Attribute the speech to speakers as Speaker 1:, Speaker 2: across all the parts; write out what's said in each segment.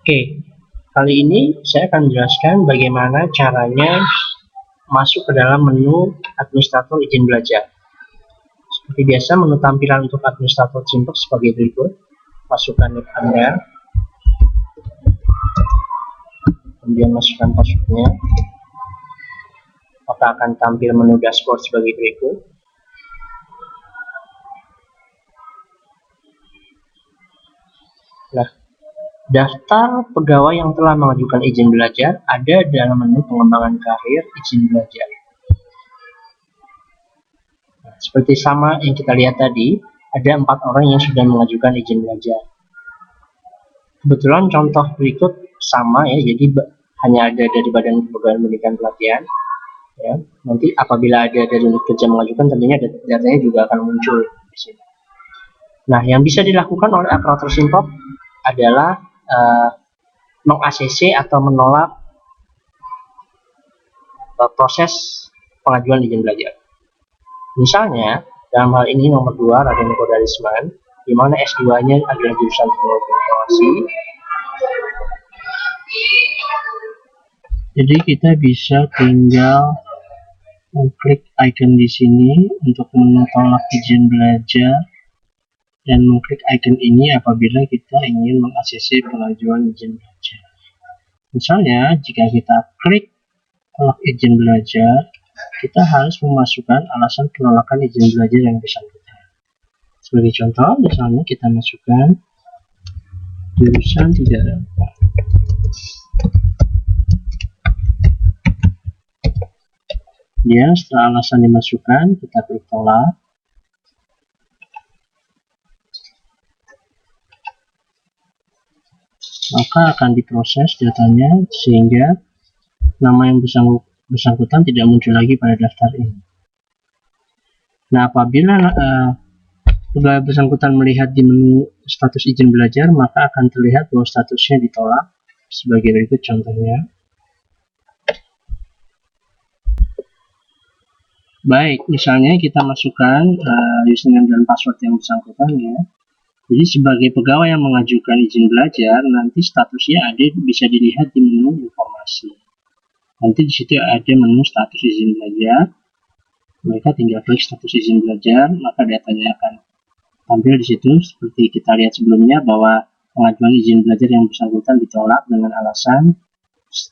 Speaker 1: Oke, kali ini saya akan menjelaskan bagaimana caranya masuk ke dalam menu administrator izin belajar. Seperti biasa, menu tampilan untuk administrator Simplex sebagai berikut. Masukkan nick Anda, kemudian masukkan passwordnya. Maka akan tampil menu dashboard sebagai berikut. Nah, daftar pegawai yang telah mengajukan izin belajar ada dalam menu pengembangan karir izin belajar. Nah, seperti sama yang kita lihat tadi, ada 4 orang yang sudah mengajukan izin belajar. Kebetulan contoh berikut sama ya, jadi hanya ada dari Badan Kepegawaian Pendidikan Pelatihan. Ya, nanti apabila ada dari unit kerja mengajukan, tentunya datanya juga akan muncul di sini. Nah, yang bisa dilakukan oleh aparatur Simplex adalah meng-ACC atau menolak proses pengajuan izin belajar. Misalnya, dalam hal ini nomor 2, Raden Kodarisman, di mana S2-nya adalah jurusan Teknologi Informasi. Jadi kita bisa tinggal mengklik icon di sini untuk menolak izin belajar dan mengklik icon ini apabila kita ingin meng-ACC pengajuan izin belajar. Misalnya, jika kita klik tolak izin belajar, kita harus memasukkan alasan penolakan izin belajar yang bersangkutan. Sebagai contoh, misalnya kita masukkan jurusan tidak dapat. Kemudian setelah alasan dimasukkan, kita klik tolak. Maka akan diproses datanya sehingga nama yang bersangkutan tidak muncul lagi pada daftar ini. Nah, apabila pegawai bersangkutan melihat di menu status izin belajar, maka akan terlihat bahwa statusnya ditolak sebagai berikut contohnya. Baik, misalnya kita masukkan username dan password yang bersangkutan ya. Jadi sebagai pegawai yang mengajukan izin belajar, nanti statusnya bisa dilihat di menu informasi. Nanti di situ ada menu status izin belajar. Mereka tinggal klik status izin belajar, maka datanya akan tampil di situ seperti kita lihat sebelumnya bahwa pengajuan izin belajar yang bersangkutan ditolak dengan alasan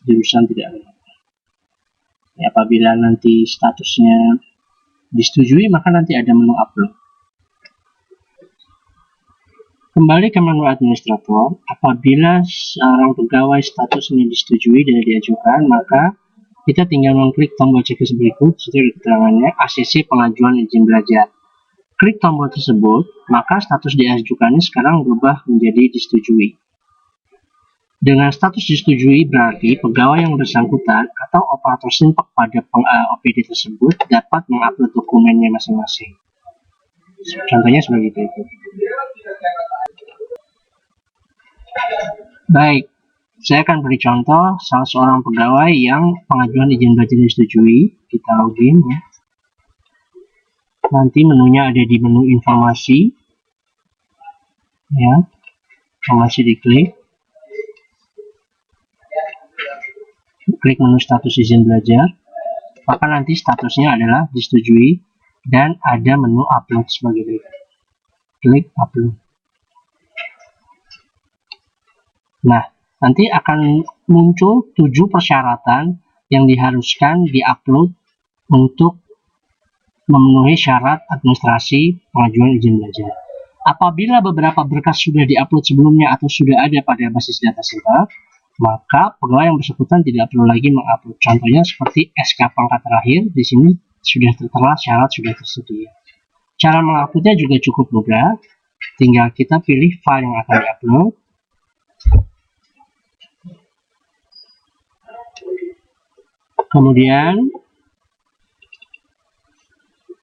Speaker 1: jurusan tidak relevan. Ya, apabila nanti statusnya disetujui, maka nanti ada menu upload. Kembali ke menu administrator, apabila seorang pegawai statusnya disetujui dan diajukan, maka kita tinggal mengklik tombol checklist berikut, seperti keterangannya ACC pengajuan izin belajar. Klik tombol tersebut, maka status diajukannya sekarang berubah menjadi disetujui. Dengan status disetujui berarti pegawai yang bersangkutan atau operator Simplex pada OPD tersebut dapat mengupload dokumennya masing-masing. Contohnya sebagai berikut. Baik, saya akan beri contoh salah seorang pegawai yang pengajuan izin belajar disetujui. Kita login ya. Nanti menunya ada di menu informasi. Ya, informasi diklik. Klik menu status izin belajar, maka nanti statusnya adalah disetujui dan ada menu upload sebagai berikut. Klik upload. Nah, nanti akan muncul 7 persyaratan yang diharuskan diupload untuk memenuhi syarat administrasi pengajuan izin belajar. Apabila beberapa berkas sudah diupload sebelumnya atau sudah ada pada basis data Simplex, maka pegawai yang bersangkutan tidak perlu lagi mengupload. Contohnya seperti SK pangkat terakhir, di sini sudah tertera syarat sudah tersedia. Cara menguploadnya juga cukup mudah, tinggal kita pilih file yang akan diupload. Kemudian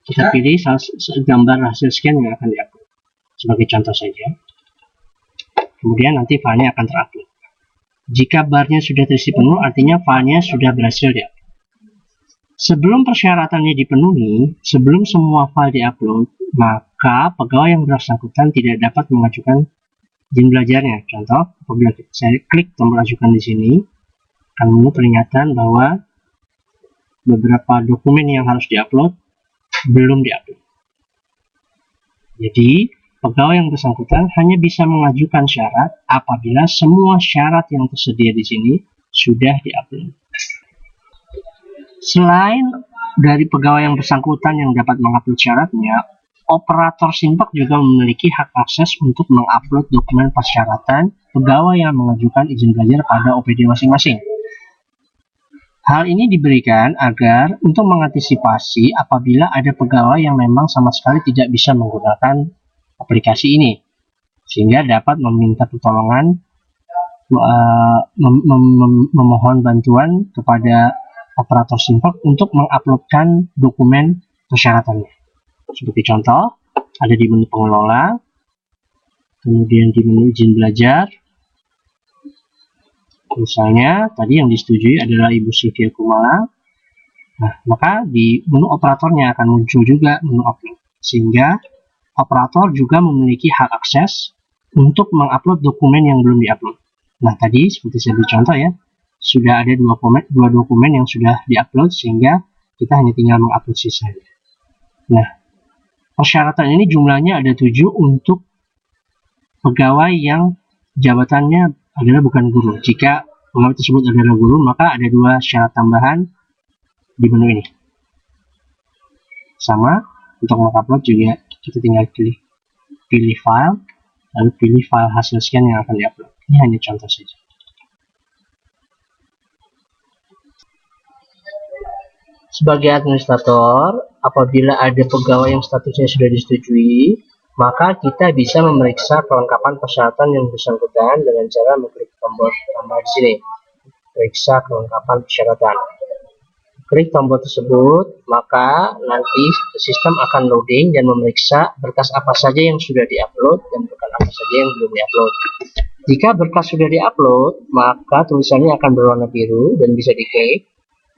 Speaker 1: kita pilih gambar hasil scan yang akan diupload, sebagai contoh saja. Kemudian nanti filenya akan terupload. Jika barnya sudah terisi penuh, artinya filenya sudah berhasil diupload. Sebelum persyaratannya dipenuhi, sebelum semua file diupload, maka pegawai yang bersangkutan tidak dapat mengajukan izin belajarnya. Contoh, apabila saya klik tombol ajukan di sini, akan muncul peringatan bahwa beberapa dokumen yang harus diupload belum diupload. Jadi, pegawai yang bersangkutan hanya bisa mengajukan syarat apabila semua syarat yang tersedia di sini sudah diupload. Selain dari pegawai yang bersangkutan yang dapat mengupload syaratnya, operator Simpak juga memiliki hak akses untuk mengupload dokumen persyaratan pegawai yang mengajukan izin belajar pada OPD masing-masing. Hal ini diberikan agar untuk mengantisipasi apabila ada pegawai yang memang sama sekali tidak bisa menggunakan aplikasi ini, sehingga dapat meminta pertolongan, memohon bantuan kepada operator Simpak untuk menguploadkan dokumen persyaratannya. Seperti contoh, ada di menu pengelola, kemudian di menu izin belajar. Misalnya, tadi yang disetujui adalah Ibu Sylvia Kumala. Nah, maka di menu operatornya akan muncul juga menu upload. Sehingga operator juga memiliki hak akses untuk mengupload dokumen yang belum diupload. Nah, tadi seperti saya beri contoh ya, sudah ada dua dokumen yang sudah diupload, sehingga kita hanya tinggal mengupload sisanya. Nah, persyaratan ini jumlahnya ada 7 untuk pegawai yang jabatannya adalah bukan guru. Jika pegawai tersebut adalah guru, maka ada 2 syarat tambahan di menu ini. Sama, untuk mengupload juga kita tinggal pilih file, lalu pilih file hasil scan yang akan diupload. Ini hanya contoh saja. Sebagai administrator, apabila ada pegawai yang statusnya sudah disetujui, maka kita bisa memeriksa kelengkapan persyaratan yang bersangkutan dengan cara mengklik tombol tambah di sini. Periksa kelengkapan persyaratan. Klik tombol tersebut, maka nanti sistem akan loading dan memeriksa berkas apa saja yang sudah diupload dan berkas apa saja yang belum diupload. Jika berkas sudah diupload, maka tulisannya akan berwarna biru dan bisa diklik.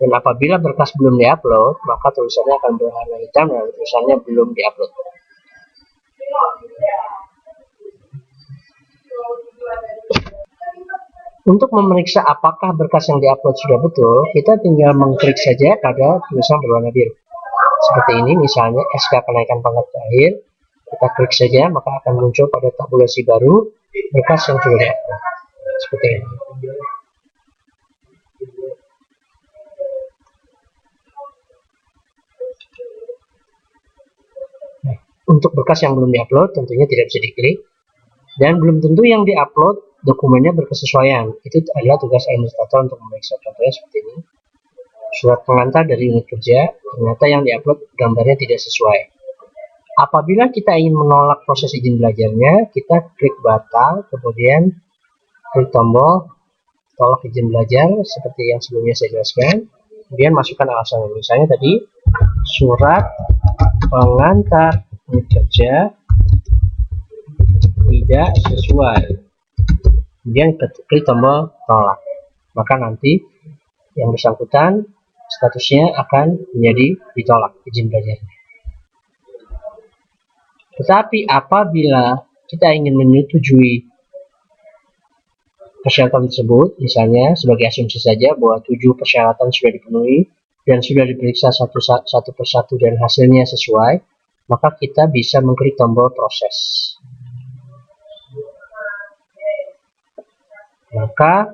Speaker 1: Dan apabila berkas belum diupload, maka tulisannya akan berwarna hitam dan tulisannya belum diupload. Untuk memeriksa apakah berkas yang diupload sudah betul, kita tinggal mengklik saja pada tulisan berwarna biru. Seperti ini, misalnya SK kenaikan pangkat terakhir, kita klik saja, maka akan muncul pada tabulasi baru berkas yang sudah diupload. Seperti ini. Untuk berkas yang belum diupload tentunya tidak bisa diklik, dan belum tentu yang diupload dokumennya berkesesuaian. Itu adalah tugas administrator untuk memeriksa. Contohnya seperti ini, surat pengantar dari unit kerja, ternyata yang diupload gambarnya tidak sesuai. Apabila kita ingin menolak proses izin belajarnya, kita klik batal, kemudian klik tombol tolak izin belajar seperti yang sebelumnya saya jelaskan, kemudian masukkan alasannya. Misalnya tadi surat pengantar unit kerja tidak sesuai, kemudian klik tombol tolak, maka nanti yang bersangkutan statusnya akan menjadi ditolak izin belajarnya. Tetapi apabila kita ingin menyetujui persyaratan tersebut, misalnya sebagai asumsi saja bahwa 7 persyaratan sudah dipenuhi dan sudah diperiksa satu persatu dan hasilnya sesuai, maka kita bisa mengklik tombol proses. Maka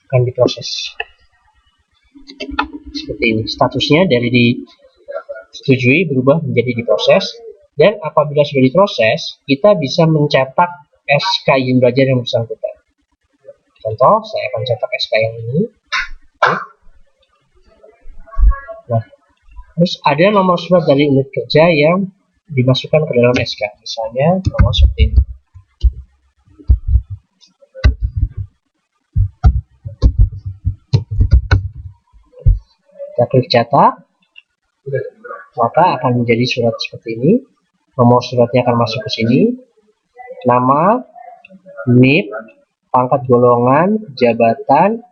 Speaker 1: akan diproses. Seperti ini. Statusnya dari disetujui berubah menjadi diproses. Dan apabila sudah diproses, kita bisa mencetak SK izin belajar yang bersangkutan. Contoh, saya akan cetak SK yang ini. Nah, terus ada nomor surat dari unit kerja yang dimasukkan ke dalam SK. Misalnya nomor seperti ini. Kita klik cetak, maka akan menjadi surat seperti ini. Nomor suratnya akan masuk ke sini. Nama, NIP, pangkat golongan, jabatan,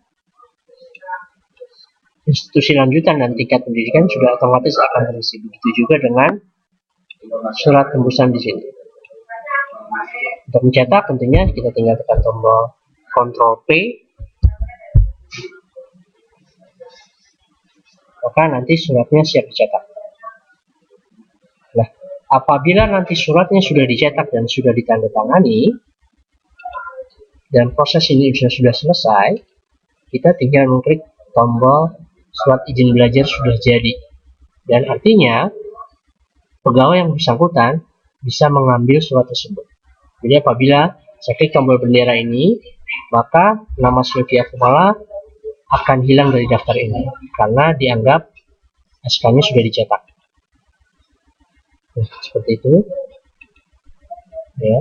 Speaker 1: institusi lanjutan, dan tingkat pendidikan sudah otomatis akan terisi. Begitu juga dengan surat tembusan di sini. Untuk mencetak tentunya kita tinggal tekan tombol Ctrl P, maka nanti suratnya siap dicetak. Nah, apabila nanti suratnya sudah dicetak dan sudah ditandatangani, dan proses ini sudah selesai, kita tinggal mengklik tombol surat izin belajar sudah jadi. Dan artinya, pegawai yang bersangkutan bisa mengambil surat tersebut. Jadi apabila saya klik tombol bendera ini, maka nama Sylvia Kumala akan hilang dari daftar ini karena dianggap SK-nya sudah dicetak. Nah, seperti itu. Ya.